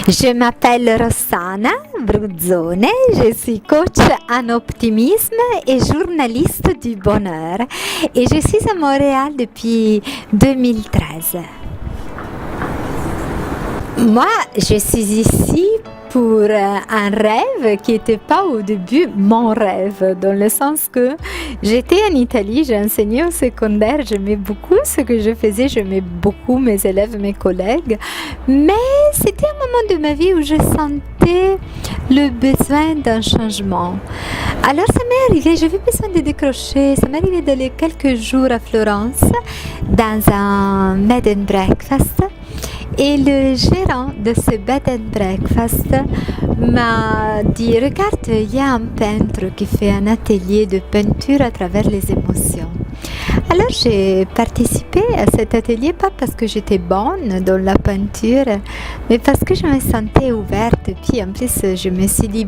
Je m'appelle Rossana Bruzzone, je suis coach en optimisme et journaliste du bonheur et je suis à Montréal depuis 2013. Moi, je suis ici pour un rêve qui n'était pas au début mon rêve, dans le sens que j'étais en Italie, j'ai enseigné au secondaire, j'aimais beaucoup ce que je faisais, j'aimais beaucoup mes élèves, mes collègues, mais c'était un moment de ma vie où je sentais le besoin d'un changement. Alors ça m'est arrivé, j'avais besoin de décrocher, ça m'est arrivé d'aller quelques jours à Florence dans un bed and breakfast. Et le gérant de ce bed and breakfast m'a dit, regarde, il y a un peintre qui fait un atelier de peinture à travers les émotions. Alors j'ai participé à cet atelier, pas parce que j'étais bonne dans la peinture, mais parce que je me sentais ouverte. Et puis en plus, je me suis dit,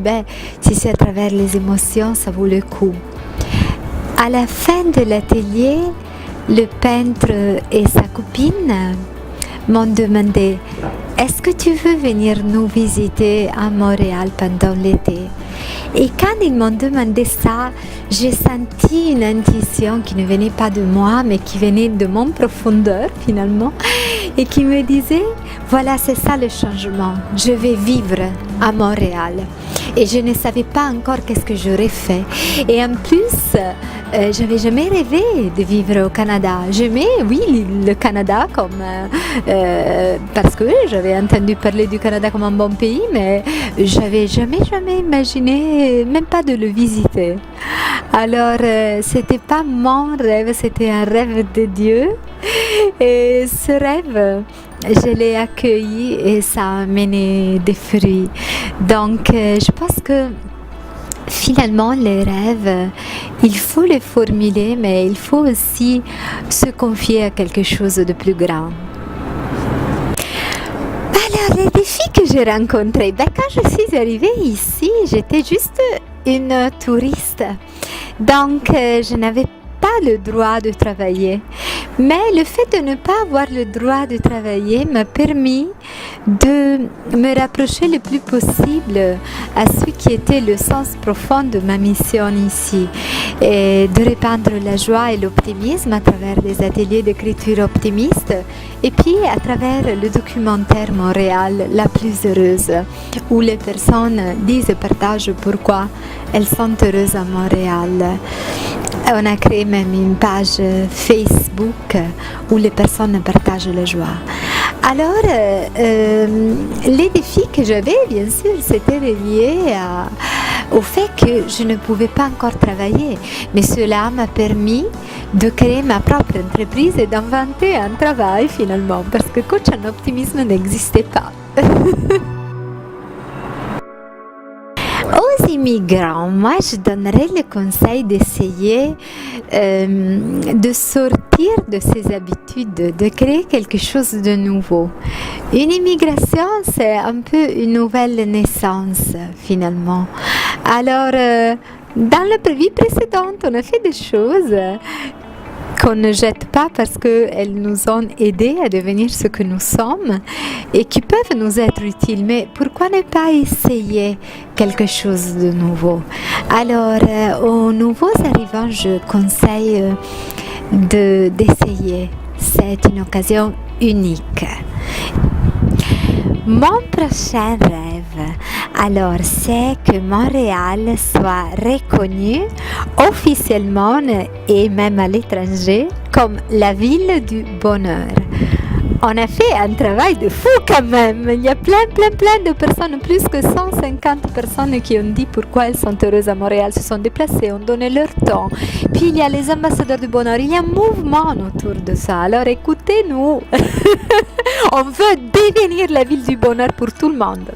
si c'est à travers les émotions, ça vaut le coup. À la fin de l'atelier, le peintre et sa copine m'ont demandé, est-ce que tu veux venir nous visiter à Montréal pendant l'été? Et quand ils m'ont demandé ça, j'ai senti une intuition qui ne venait pas de moi, mais qui venait de mon profondeur finalement, et qui me disait, voilà, c'est ça le changement, je vais vivre à Montréal. Et je ne savais pas encore qu'est-ce que j'aurais fait. Et en plus, j'avais jamais rêvé de vivre au Canada. J'aimais, oui, le Canada parce que j'avais entendu parler du Canada comme un bon pays, mais j'avais jamais imaginé, même pas de le visiter. Alors, c'était pas mon rêve, c'était un rêve de Dieu. Et ce rêve, je l'ai accueilli et ça a mené des fruits. Donc, je pense que finalement, les rêves, il faut les formuler, mais il faut aussi se confier à quelque chose de plus grand. Alors, les défis que j'ai rencontrés, quand je suis arrivée ici, j'étais juste une touriste. Donc, je n'avais pas le droit de travailler. Mais le fait de ne pas avoir le droit de travailler m'a permis de me rapprocher le plus possible à ce qui était le sens profond de ma mission ici, et de répandre la joie et l'optimisme à travers des ateliers d'écriture optimiste et puis à travers le documentaire Montréal, la plus heureuse, où les personnes disent et partagent pourquoi elles sont heureuses à Montréal. On a créé même une page Facebook où les personnes partagent la joie. Alors, les défis que j'avais, bien sûr, c'était relié au fait que je ne pouvais pas encore travailler. Mais cela m'a permis de créer ma propre entreprise et d'inventer un travail finalement, parce que coach en optimisme n'existait pas. Aux immigrants, moi je donnerais le conseil d'essayer de sortir de ses habitudes, de créer quelque chose de nouveau. Une immigration, c'est un peu une nouvelle naissance finalement. Alors, dans la vie précédente, on a fait des choses qu'on ne jette pas parce qu'elles nous ont aidés à devenir ce que nous sommes et qui peuvent nous être utiles. Mais pourquoi ne pas essayer quelque chose de nouveau? Alors, aux nouveaux arrivants, je conseille d'essayer. C'est une occasion unique. Mon prochain rêve, alors, c'est que Montréal soit reconnu officiellement et même à l'étranger comme la ville du bonheur. On a fait un travail de fou quand même. Il y a plein de personnes, plus que 150 personnes qui ont dit pourquoi elles sont heureuses à Montréal, se sont déplacées, ont donné leur temps. Puis il y a les ambassadeurs du bonheur, il y a un mouvement autour de ça. Alors écoutez-nous, on veut devenir la ville du bonheur pour tout le monde.